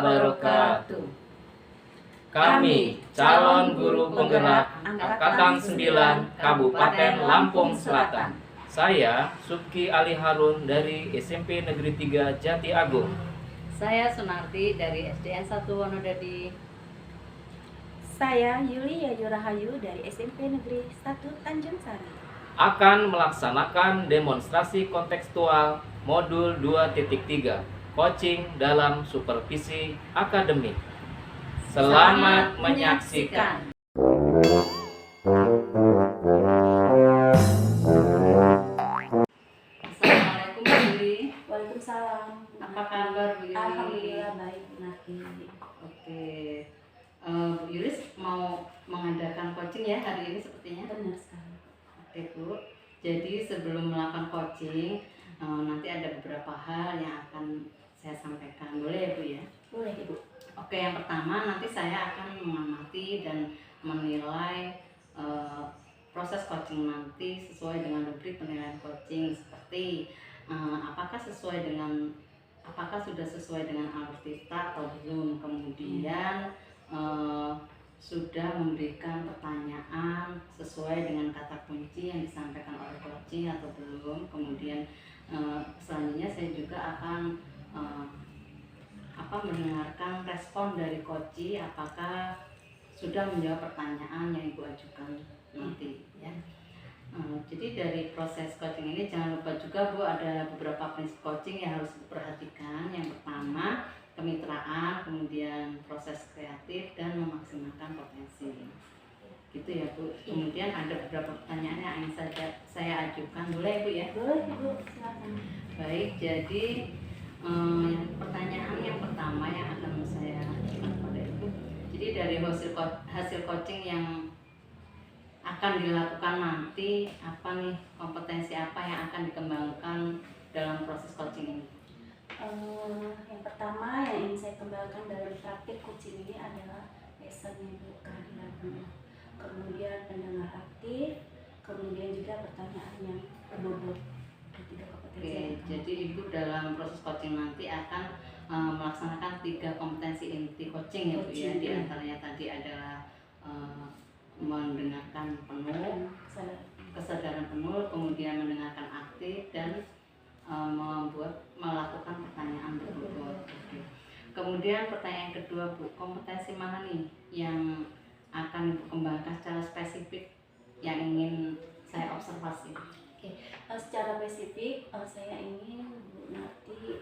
wabarakatuh. Kami, calon guru penggerak Angkatan 9 Kabupaten Lampung Selatan. Saya Subki Ali Harun dari SMP Negeri 3 Jati Agung. Saya Sunarti dari SDN 1 Wonodadi. Saya Yuli Yayu Rahayu dari SMP Negeri 1 Tanjung Sari. Akan melaksanakan demonstrasi kontekstual modul 2.3, coaching dalam supervisi akademik. Selamat menyaksikan. Assalamualaikum Bu Yuli. Waalaikumsalam. Apa kabar Bu Yuli? Alhamdulillah baik, Nati. Oke. Bu Yuli mau mengadakan coaching ya hari ini sepertinya. Benar sekali. Oke Bu. Jadi sebelum melakukan coaching nanti ada beberapa hal yang akan saya sampaikan. Boleh ya Bu ya? Boleh Ibu. Oke, yang pertama nanti saya akan mengamati dan menilai proses coaching nanti sesuai dengan rubrik penilaian coaching seperti apakah sudah sesuai dengan alutsista atau belum, kemudian sudah memberikan pertanyaan sesuai dengan kata kunci yang disampaikan oleh coaching atau belum, kemudian selanjutnya saya juga akan mendengarkan respon dari coaching apakah sudah menjawab pertanyaan yang Ibu ajukan nanti ya. Jadi dari proses coaching ini jangan lupa juga Bu, ada beberapa prinsip coaching yang harus diperhatikan. Yang pertama kemitraan, kemudian proses kreatif dan memaksimalkan potensi. Gitu ya Bu. Kemudian ada beberapa pertanyaan yang ingin saya ajukan. Boleh Bu ya? Boleh Ibu, silakan. Baik, jadi pertanyaan yang pertama yang akan saya ajukan kepada Ibu. Jadi dari hasil coaching yang akan dilakukan nanti, apa nih kompetensi apa yang akan dikembangkan dalam proses coaching ini? Yang pertama yang ingin saya kembangkan dalam praktik coaching ini adalah passion Ibu, kehadiran penuh. Kemudian pendengar aktif, kemudian juga pertanyaan yang berbobot. Oke, jadi Ibu dalam proses coaching nanti akan melaksanakan 3 kompetensi inti coaching ya Bu ya. Di antaranya tadi adalah mendengarkan penuh, kesadaran penuh, kemudian mendengarkan aktif, dan melakukan pertanyaan berbobot. Oke. Kemudian pertanyaan kedua Bu, kompetensi mana nih yang akan Ibu kembangkan secara spesifik yang ingin saya observasi? Secara spesifik saya ingin Bu Nati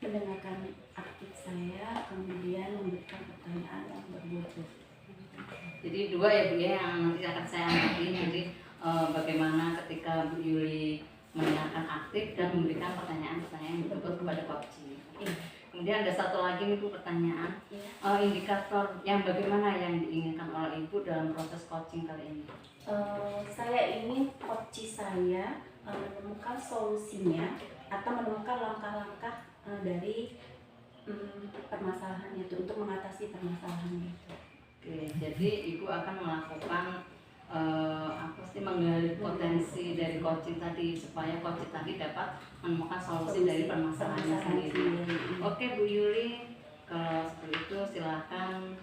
mendengarkan aktif saya, kemudian memberikan pertanyaan yang berbobot. Jadi 2 ya Bu ya yang nanti akan saya amati. Jadi bagaimana ketika Bu Yuli mendengarkan aktif dan memberikan pertanyaan-pertanyaan yang berbobot kepada coaching. Kemudian ada satu lagi nih Bu pertanyaan, indikator yang bagaimana yang diinginkan oleh Ibu dalam proses coaching kali ini? Saya ingin coach saya menemukan solusinya atau menemukan langkah-langkah dari permasalahan itu, untuk mengatasi permasalahan itu. Oke, jadi Ibu akan melakukan menggali potensi dari coaching tadi supaya coaching tadi dapat menemukan solusi dari permasalahannya sendiri. Oke Bu Yuli, kalau seperti itu silakan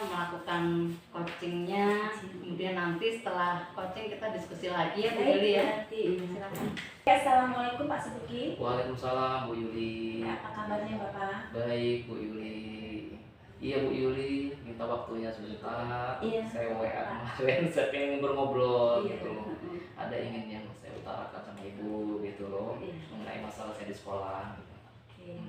melakukan coachingnya, kemudian nanti setelah coaching kita diskusi lagi ya Bu Yuli ya. Silakan. Assalamualaikum Pak Subki. Waalaikumsalam Bu Yuli. Apa kabarnya Bapak? Baik Bu Yuli. Iya Bu Yuli, minta waktunya sebentar. Iya. Saya WA kemarin, saya pengen ngobrol Iya. gitu loh. Ada ingin yang saya utarakan sama Ibu gitu loh, mengenai masalah saya di sekolah. Oke.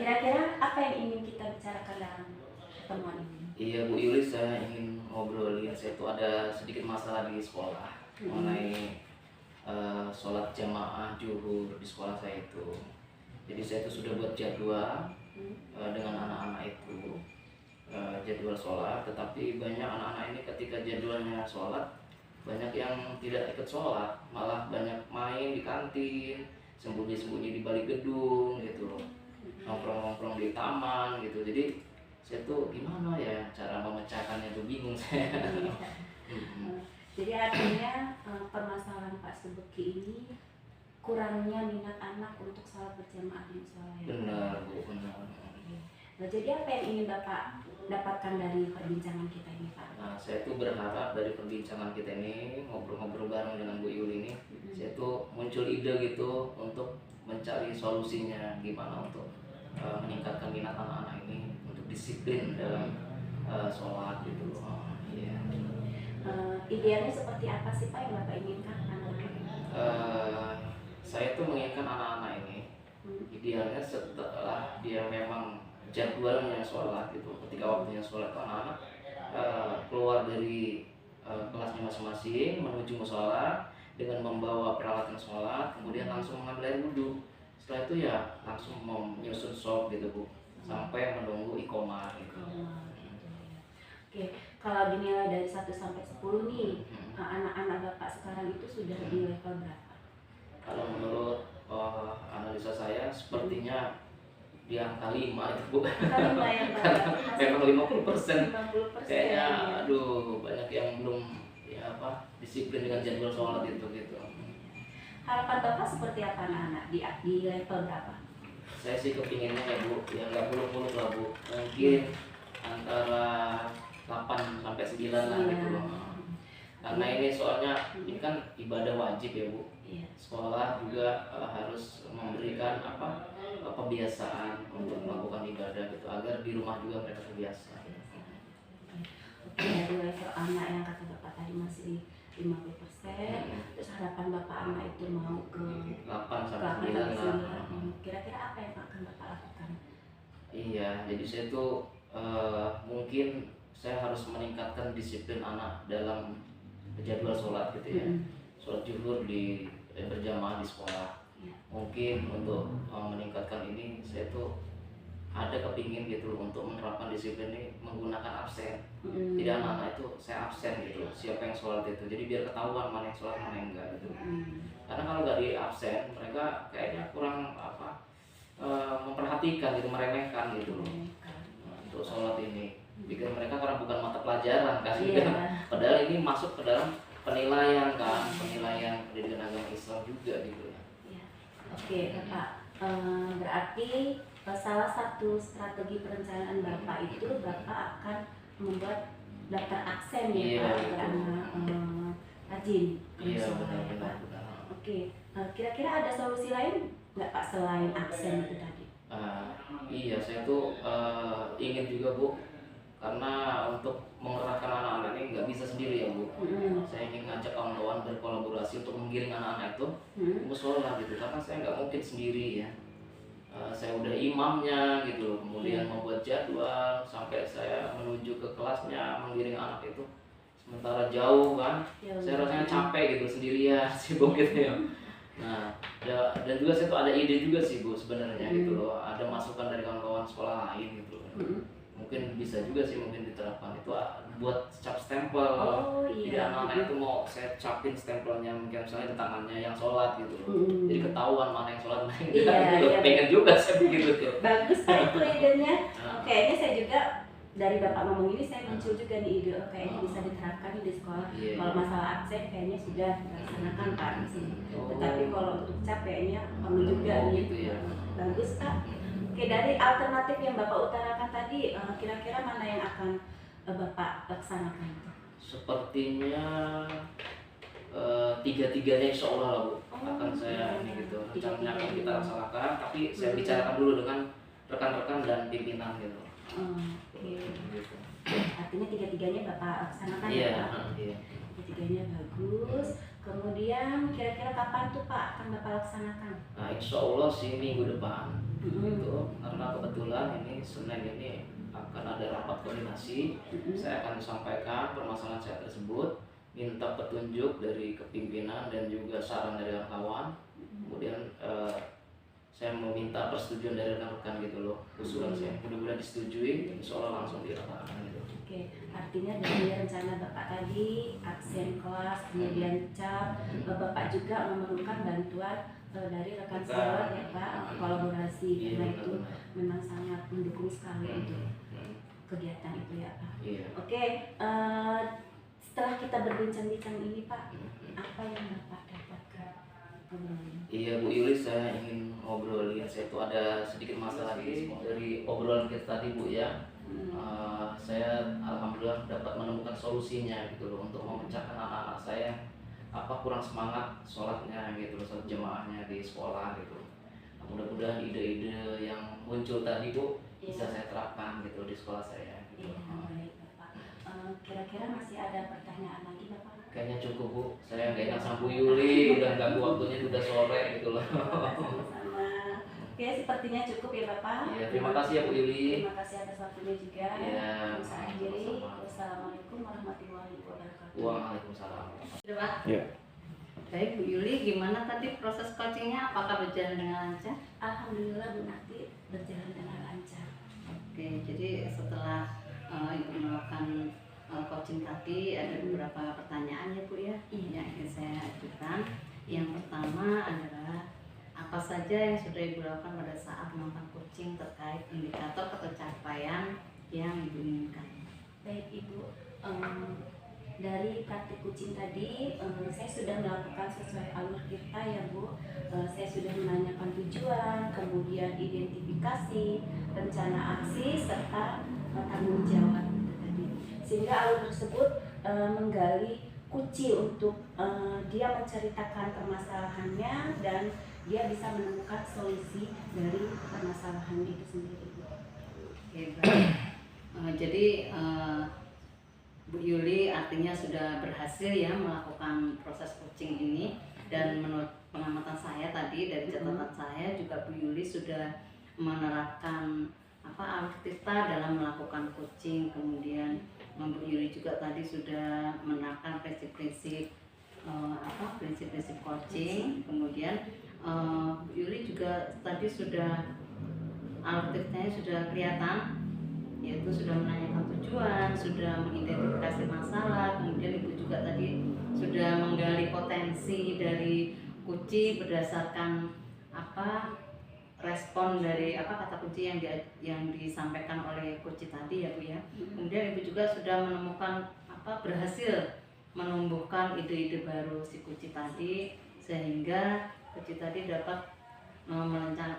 Kira-kira apa yang ingin kita bicarakan dalam pertemuan ini? Iya Bu Yuli, saya ingin ngobrolin, saya tuh ada sedikit masalah di sekolah mengenai sholat jamaah zuhur di sekolah saya itu. Jadi saya tuh sudah buat jadwal dengan anak-anak itu, jadwal sholat, tetapi banyak anak-anak ini ketika jadwalnya sholat banyak yang tidak ikut sholat, malah banyak main di kantin, sembunyi-sembunyi di balik gedung gitu loh, nongkrong-nongkrong di taman gitu. Jadi saya tuh gimana ya cara memecahkannya tuh bingung saya. Jadi artinya permasalahan Pak Subki ini kurangnya minat anak untuk sholat berjamaah di musola ya. Benar Bu, benar. Nah, jadi apa yang ingin Bapak dapatkan dari perbincangan kita ini Pak? Nah, saya tuh berharap dari perbincangan kita ini, ngobrol-ngobrol bareng dengan Bu Yuli ini, saya tuh muncul ide gitu untuk mencari solusinya gimana untuk meningkatkan minat anak-anak ini untuk disiplin dalam sholat gitu loh. Iya. Idealnya seperti apa sih Pak yang Bapak inginkan anak-anak? Saya tuh menginginkan anak-anak ini idealnya setelah dia memang jadwalnya sholat gitu, ketika waktunya sholat anak-anak keluar dari kelasnya masing-masing menuju musola dengan membawa peralatan sholat, kemudian langsung mengambil air wudhu. Setelah itu ya langsung menyusun shop gitu Bu, sampai menunggu iqomah gitu. Oke, kalau dinilai dari 1 sampai 10 nih, anak-anak Bapak sekarang itu sudah di level berapa? Kalau menurut analisa saya sepertinya di angka 5 itu Bu. Angka 5 ya Pak. Memang 50%. 50%. Kayaknya aduh banyak yang belum ya disiplin dengan jadwal sholat itu gitu. Harapan Bapak seperti apa anak-anak di level berapa? Saya sih kepinginnya ya Bu, ya nggak muluk-muluk lah Bu. Mungkin antara 8 sampai 9 lah gitu loh. Karena ini soalnya ini kan ibadah wajib ya Bu. Iya. Sekolah juga harus memberikan kebiasaan untuk melakukan ibadah gitu agar di rumah juga mereka terbiasa. Oke, dari level anak yang kata Bapak tadi masih 50%, terus harapan Bapak anak itu mau ke 8 sampai 9 lah. Kira-kira apa yang akan Bapak lakukan? Iya, jadi saya tuh mungkin saya harus meningkatkan disiplin anak dalam jadwal sholat gitu ya. Sholat zuhur berjamaah di sekolah. Mungkin untuk meningkatkan ini saya tuh ada kepingin gitu untuk menerapkan disiplin ini menggunakan absen. Tidak anak-anak itu saya absen gitu, siapa yang sholat itu, jadi biar ketahuan mana yang sholat mana yang enggak gitu. Karena kalau nggak di absen mereka kayaknya kurang memperhatikan gitu, meremehkan gitu loh untuk sholat ini. Pikir mereka karena bukan mata pelajaran kan gitu. Padahal ini masuk ke dalam penilaian kan, penilaian pendidikan agama Islam juga gitu ya. Oke Bapak, berarti salah satu strategi perencanaan Bapak itu Bapak akan membuat daftar aksen ya Pak agar anak rajin. Iya benar. Oke, kira-kira ada solusi lain nggak Pak selain aksen itu tadi? Iya, saya tuh ingin juga Bu, karena untuk mengerahkan anak-anak ini nggak bisa sendiri ya Bu. Saya ingin ngajak kawan-kawan berkolaborasi untuk menggiring anak-anak itu ke musola gitu, karena saya nggak mungkin sendiri ya. Saya udah imamnya gitu, kemudian membuat jadwal sampai saya menuju ke kelasnya menggiring anak itu, sementara jauh kan, saya rasanya capek gitu sendirian sibuk gitu ya. Nah, dan juga saya tuh ada ide juga sih Bu sebenarnya gitu loh, ada masukan dari kawan-kawan sekolah lain gitu loh. Mungkin bisa juga sih mungkin diterapkan itu buat cap stempel. Jadi anak-anak itu mau saya capin stempelnya mungkin misalnya di tangannya yang sholat gitu loh. Jadi ketahuan mana yang sholat mana yang enggak. Pengen juga saya begitu tuh. Bagus Pak itu idenya. Kayaknya saya juga dari Bapak ngomong ini saya muncul juga nih ide kayaknya bisa diterapkan di sekolah. Kalau masalah absen kayaknya sudah dilaksanakan Pak di sini. Tetapi kalau untuk cap kayaknya perlu juga nih. Gitu ya. Bagus Pak. Oke, dari alternatif yang Bapak utarakan tadi, kira-kira mana yang akan Bapak laksanakan? Sepertinya tiga-tiganya insya Allah lah Bu, akan saya ini gitu, rencananya akan kita laksanakan, tapi saya bicarakan dulu dengan rekan-rekan dan pimpinan gitu. Oke. Artinya tiga-tiganya Bapak laksanakan ya Pak? Iya. Tiga-tiganya bagus. Kemudian kira-kira kapan tuh Pak akan Bapak laksanakan? Nah insya Allah sih minggu depan gitu, karena kebetulan ini Senin ini akan ada rapat koordinasi. Saya akan sampaikan permasalahan saya tersebut, minta petunjuk dari kepimpinan dan juga saran dari kawan. Kemudian saya meminta persetujuan dari rekan-rekan gitu loh, usulan saya mudah-mudahan disetujui, insya Allah langsung dilaksanakan gitu. Oke, artinya dari rencana Bapak tadi, absen kelas, kemudian cap, Bapak juga memerlukan bantuan dari rekan sejawat ya Pak, kolaborasi, karena itu memang sangat mendukung sekali untuk kegiatan itu ya Pak. Oke, setelah kita berbincang-bincang ini Pak, apa yang Bapak dapatkan? obrolin. Iya Bu Yuli, saya ingin ngobrolin, saya tuh ada sedikit masalah dari obrolan kita tadi Bu ya. Saya alhamdulillah dapat menemukan solusinya gitu loh untuk memecahkan anak-anak saya kurang semangat sholatnya gitu loh, sholat jemaahnya di sekolah gitu. Nah, mudah-mudahan ide-ide yang muncul tadi Bu bisa saya terapkan gitu di sekolah saya gitu. Iya, baik Bapak. Kira-kira masih ada pertanyaan lagi Bapak? Kayaknya cukup Bu, saya nggak enak sama Bu Yuli, udah ganggu waktunya udah sore gitu loh. Sama-sama. Oke, sepertinya cukup ya Bapak. Iya, terima kasih ya Bu Yuli. Terima kasih atas waktunya juga. Iya, Saya akhiri. sama-sama. Wassalamualaikum warahmatullahi wabarakatuh. Waalaikumsalam. Sudah, Pak? Ya. Baik Bu Yuli, gimana tadi proses coachingnya? Apakah berjalan dengan lancar? Alhamdulillah Bu Nati berjalan dengan lancar. Oke, jadi setelah Ibu melakukan coaching tadi ada beberapa pertanyaan ya Bu ya yang ingin saya ajukan. Yang pertama adalah apa saja yang sudah Ibu lakukan pada saat melakukan coaching terkait indikator pencapaian yang Ibu inginkan? Baik Ibu, dari praktik coaching tadi saya sudah melakukan sesuai alur kita ya Bu. Saya sudah menanyakan tujuan, kemudian identifikasi, rencana aksi, serta tanggung jawab itu tadi. Sehingga alur tersebut menggali kunci untuk dia menceritakan permasalahannya dan dia bisa menemukan solusi dari permasalahannya itu sendiri. Oke, baik. Jadi Bu Yuli artinya sudah berhasil ya melakukan proses coaching ini, dan menurut pengamatan saya tadi dari catatan saya juga Bu Yuli sudah menerapkan alur-kita dalam melakukan coaching. Kemudian Bu Yuli juga tadi sudah menerapkan prinsip-prinsip prinsip-prinsip coaching. Kemudian Bu Yuli juga tadi sudah alur-kitanya sudah kelihatan, yaitu sudah menanyakan tujuan, sudah mengidentifikasi masalah, kemudian Ibu juga tadi sudah menggali potensi dari kunci berdasarkan respon dari kata kunci yang disampaikan oleh kunci tadi ya Bu ya. Kemudian Ibu juga sudah menemukan berhasil menumbuhkan ide-ide baru si kunci tadi, sehingga kunci tadi dapat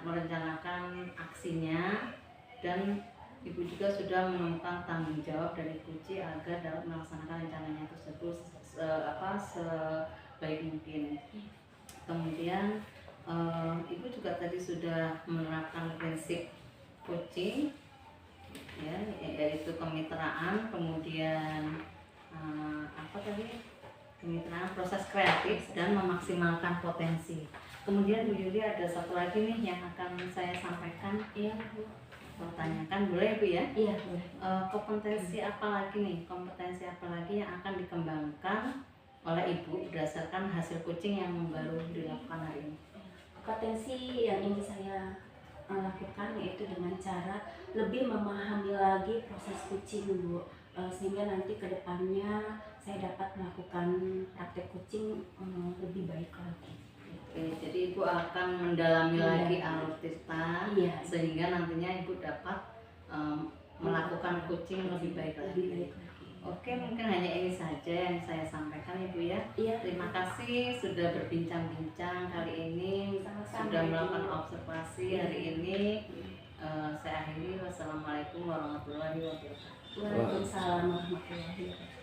merencanakan aksinya, dan Ibu juga sudah menemukan tanggung jawab dari kunci agar dapat melaksanakan rencananya tersebut sebaik mungkin. Kemudian Ibu juga tadi sudah menerapkan prinsip coaching ya, yaitu kemitraan, kemudian kemitraan, proses kreatif, dan memaksimalkan potensi. Kemudian Bu Yuli ada satu lagi nih yang akan saya sampaikan. Iya Bu. Pertanyakan boleh Bu ya? Iya boleh. Kompetensi apa lagi nih? Kompetensi apa lagi yang akan dikembangkan oleh Ibu berdasarkan hasil coaching yang baru dilakukan hari ini? Kompetensi yang ingin saya lakukan yaitu dengan cara lebih memahami lagi proses coaching Bu, sehingga nanti kedepannya saya dapat melakukan praktek coaching lebih baik lagi. Oke, jadi Ibu akan mendalami lagi alur-kita, sehingga nantinya Ibu dapat melakukan coaching lebih baik lagi. Oke, mungkin hanya ini saja yang saya sampaikan Ibu ya. Terima kasih sudah berbincang-bincang hari ini, sudah melakukan observasi hari ini. Saya akhiri. Wassalamualaikum warahmatullahi wabarakatuh. Waalaikumsalam warahmatullahi wabarakatuh.